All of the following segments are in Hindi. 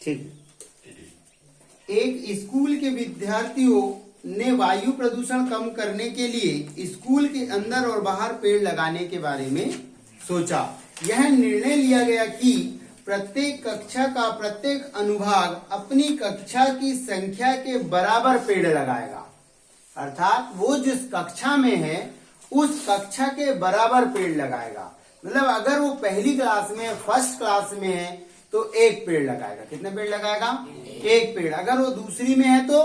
ठीक। एक स्कूल के विद्यार्थियों ने वायु प्रदूषण कम करने के लिए स्कूल के अंदर और बाहर पेड़ लगाने के बारे में सोचा। यह निर्णय लिया गया कि प्रत्येक कक्षा का प्रत्येक अनुभाग अपनी कक्षा की संख्या के बराबर पेड़ लगाएगा। अर्थात वो जिस कक्षा में है उस कक्षा के बराबर पेड़ लगाएगा। मतलब अगर वो पहली क्लास में, फर्स्ट क्लास में है तो एक पेड़ लगाएगा। कितने पेड़ लगाएगा? एक पेड़। अगर वो दूसरी में है तो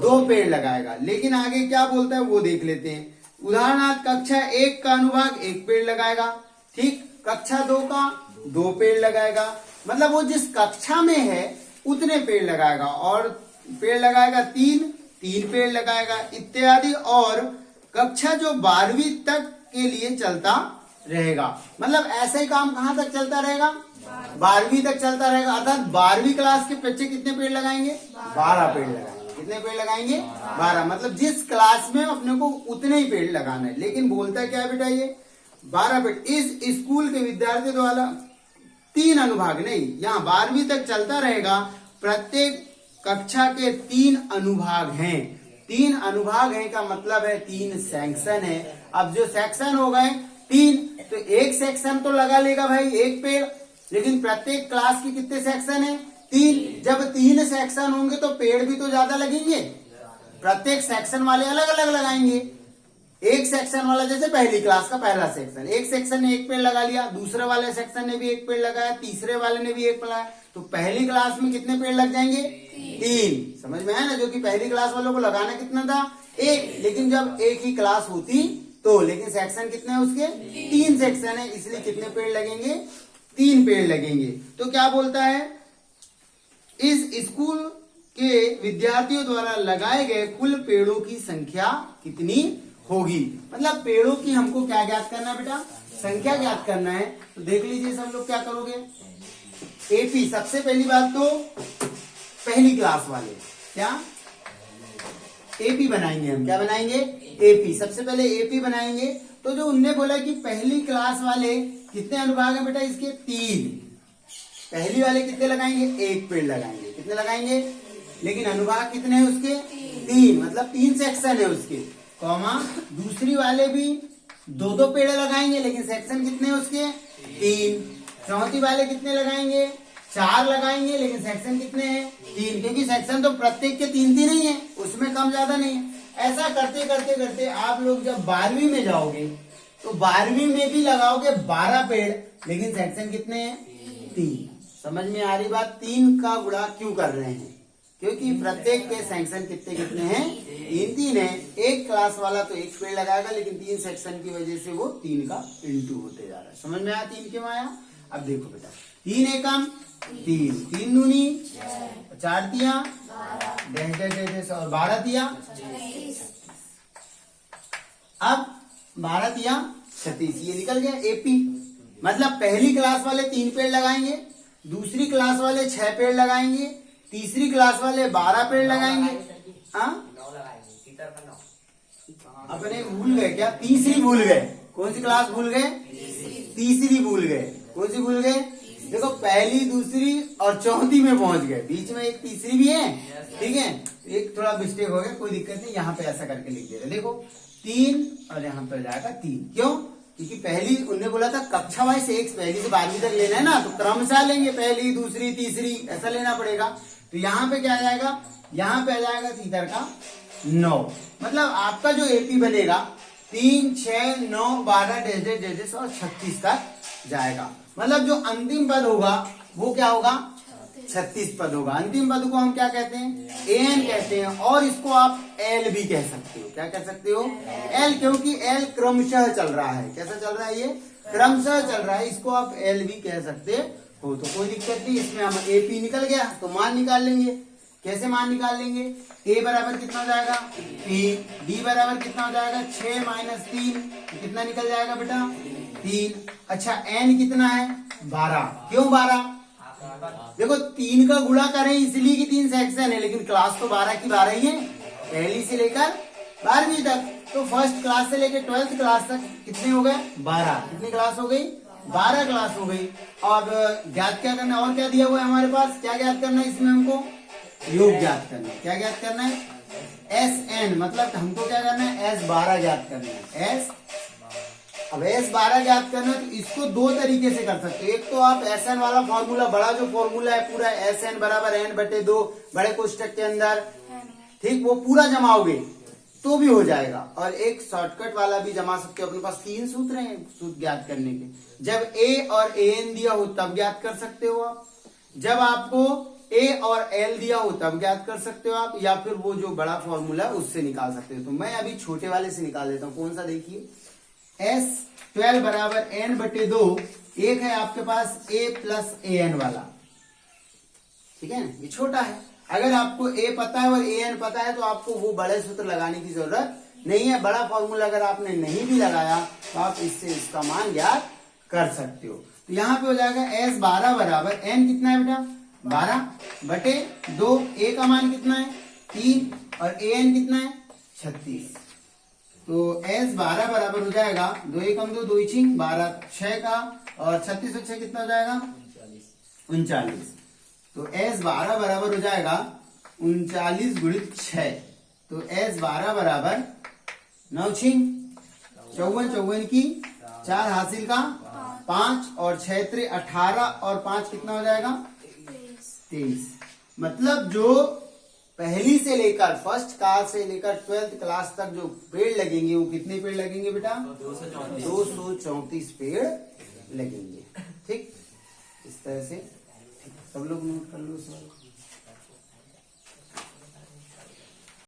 2 पेड़ लगाएगा। लेकिन आगे क्या बोलता है वो देख लेते हैं। उदाहरणार्थ कक्षा 1 का अनुभाग 1 पेड़ लगाएगा, ठीक। कक्षा 2 का 2 पेड़ लगाएगा। मतलब वो जिस कक्षा में है उतने पेड़ लगाएगा। और पेड़ लगाएगा 3 पेड़ लगाएगा इत्यादि। और कक्षा जो 12वीं तक के लिए चलता रहेगा। मतलब ऐसा ही काम कहां तक चलता रहेगा? 12वीं तक चलता रहेगा। अर्थात 12वीं क्लास के बच्चे कितने पेड़ लगाएंगे? 12 पेड़ लगाएंगे। कितने पेड़ लगाएंगे? 12। मतलब जिस क्लास में अपने को उतने ही पेड़ लगाना है। लेकिन बोलता है क्या बेटा ये? 12 पेड़। इस स्कूल के विद्यार्थी द्वारा 3 अनुभाग नहीं, यहाँ 12वीं तक चलता रहेगा। प्रत्येक कक्षा के 3 अनुभाग हैं। 3 अनुभाग है का मतलब है 3 सेक्शन है। अब जो सेक्शन हो गए 3, तो एक सेक्शन तो लगा लेगा भाई 1 पेड़। लेकिन प्रत्येक क्लास की कितने सेक्शन है? 3। जब 3 सेक्शन होंगे तो पेड़ भी तो ज्यादा लगेंगे। प्रत्येक सेक्शन वाले अलग अलग लगाएंगे। एक सेक्शन वाला जैसे पहली क्लास का पहला सेक्शन, एक सेक्शन ने 1 पेड़ लगा लिया, दूसरे वाले सेक्शन ने भी 1 पेड़ लगाया, तीसरे वाले ने भी 1 पेड़ लगाया, तो पहली क्लास में कितने पेड़ लग जाएंगे? 3। समझ में आया ना? जो कि पहली क्लास वालों को लगाना कितना था? 1। लेकिन जब एक ही क्लास होती तो, लेकिन सेक्शन कितने हैं उसके? 3 सेक्शन है, इसलिए कितने पेड़ लगेंगे? 3 पेड़ लगेंगे। तो क्या बोलता है? इस स्कूल के विद्यार्थियों द्वारा लगाए गए कुल पेड़ों की संख्या कितनी होगी? मतलब पेड़ों की हमको क्या ज्ञात करना है बेटा? संख्या ज्ञात करना है। तो देख लीजिए सब लोग क्या करोगे। एपी, सबसे पहली बात तो पहली क्लास वाले क्या एपी बनाएंगे हम। क्या बनाएंगे? एपी। सबसे पहले एपी बनाएंगे। तो जो उनने बोला कि पहली क्लास वाले कितने अनुभाग है बेटा इसके? 3। पहली वाले कितने लगाएंगे? 1 पेड़ लगाएंगे। कितने लगाएंगे? लेकिन अनुभाग कितने हैं उसके? 3। मतलब 3 सेक्शन है उसके, कॉमा दूसरी वाले भी 2 पेड़ लगाएंगे। लेकिन सेक्शन कितने हैं उसके? 3। चौथी वाले कितने लगाएंगे? 4 लगाएंगे। लेकिन सेक्शन कितने हैं? 3। क्योंकि सेक्शन तो प्रत्येक के 3 ही है, उसमें कम ज्यादा नहीं है। ऐसा करते करते करते आप लोग जब 12वीं में जाओगे तो 12वीं में भी लगाओगे 12 पेड़, लेकिन सेक्शन कितने हैं? 3। समझ में आ रही बात? 3 का गुणा क्यों कर रहे हैं? क्योंकि प्रत्येक के सेक्शन कितने कितने हैं? 3 है। एक क्लास वाला तो 1 पेड़ लगाएगा, लेकिन 3 सेक्शन की वजह से वो 3 का इंटू होते जा रहा है। समझ में आया 3 क्यों आया? अब देखो बेटा, 3 एकम 3, 3 दूनी 4 तिया और 12 तिया। अब 12 तिया 36, ये निकल गया एपी। मतलब पहली क्लास वाले 3 पेड़ लगाएंगे, दूसरी क्लास वाले 6 पेड़ लगाएंगे, तीसरी क्लास वाले 12 पेड़ लगाएंगे। अपने भूल गए क्या? तीसरी भूल गए। कौन सी क्लास भूल गए? तीसरी भूल गए। कौन सी भूल गए? देखो पहली, दूसरी और चौथी में पहुंच गए, बीच में एक तीसरी भी है। ठीक है, एक थोड़ा मिस्टेक हो गया, कोई दिक्कत नहीं। यहाँ पे ऐसा करके लिख दे रहे। देखो 3 और यहाँ पे जाएगा 3। क्यों? क्योंकि पहली उन्होंने बोला था कक्षा वाइज एक पहली से 12वीं तक लेना है ना, तो क्रमशः लेंगे, पहली, दूसरी, तीसरी, ऐसा लेना पड़ेगा। तो यहाँ पे क्या आ जाएगा? यहाँ पे आ जाएगा तीतर का 9। मतलब आपका जो एपी बनेगा 3, 6, 9, 12 डेज और 36 तक जाएगा। मतलब जो अंतिम पद होगा वो क्या होगा? 36 पद होगा। अंतिम पद को हम क्या कहते हैं? एन कहते हैं। और इसको आप एल भी कह सकते हो। क्या कह सकते हो? एल, क्योंकि एल क्रमशः चल रहा है। कैसा चल रहा है? ये क्रमशः चल रहा है। इसको आप एल भी कह सकते हो, तो कोई दिक्कत नहीं। इसमें हम एपी निकल गया तो मान निकाल लेंगे। कैसे मान निकाल लेंगे? ए बराबर कितना हो जाएगा? 3। डी बराबर कितना हो जाएगा? 6 - 3, कितना निकल जाएगा बेटा? 3। अच्छा एन कितना है? 12। क्यों 12? देखो 3 का गुणा करें इसलिए कि 3 सेक्शन है, लेकिन क्लास तो 12 की 12 ही है, पहली से लेकर 12वीं तक। तो फर्स्ट क्लास से लेकर 12th क्लास तक कितने हो गए? 12। कितनी क्लास हो गई? 12 क्लास हो गई। अब ज्ञात क्या करना है, और क्या दिया हुआ है हमारे पास, क्या ज्ञात करना है इसमें हमको, योग ज्ञात करना है। क्या ज्ञात करना है, SN, मतलब हमको क्या करना है, S12 ज्ञात करना है। अब S12 ज्ञात करना है तो इसको दो तरीके से कर सकते हो। एक तो आप SN वाला फॉर्मूला, बड़ा जो फॉर्मूला है पूरा SN बराबर N/2 बड़े कोष्टक के अंदर, ठीक, वो पूरा जमाओगे तो भी हो जाएगा। और एक शॉर्टकट वाला भी जमा सकते हो, अपने पास 3 सूत्र हैं सूत्र ज्ञात करने के। जब A और AN दिया हो तब ज्ञात कर सकते हो आप, जब आपको A और L दिया हो तब ज्ञात कर सकते हो आप, या फिर वो जो बड़ा फॉर्मूला है उससे निकाल सकते हो। तो मैं अभी छोटे वाले से निकाल देता हूं। कौन सा, देखिए, S12 बराबर N/2, एक है आपके पास A प्लस AN वाला, ठीक है ना, ये छोटा है। अगर आपको A पता है और AN पता है तो आपको वो बड़े सूत्र लगाने की जरूरत नहीं है। बड़ा फॉर्मूला अगर आपने नहीं भी लगाया तो आप इससे इसका मान ज्ञात कर सकते हो। तो यहाँ पे हो जाएगा S12 बराबर N कितना है बेटा, 12/2, A का मान कितना है 3 और AN कितना है 36। तो S12 बराबर हो जाएगा 2 एकम 2, 2 इंचिंग 12, 6 का, और 36 और 6 कितना हो जाएगा 39। तो S12 बराबर हो जाएगा 39 × 6। तो S12 बराबर 9 छिंग 54, 54 की 4 हासिल का 5 और 6 18 और 5 कितना हो जाएगा 23। मतलब जो पहली से लेकर फर्स्ट क्लास से लेकर 12th क्लास तक जो पेड़ लगेंगे वो कितने पेड़ लगेंगे बेटा, 234 पेड़ लगेंगे। ठीक, इस तरह से सब लोग नोट कर लो सवाल।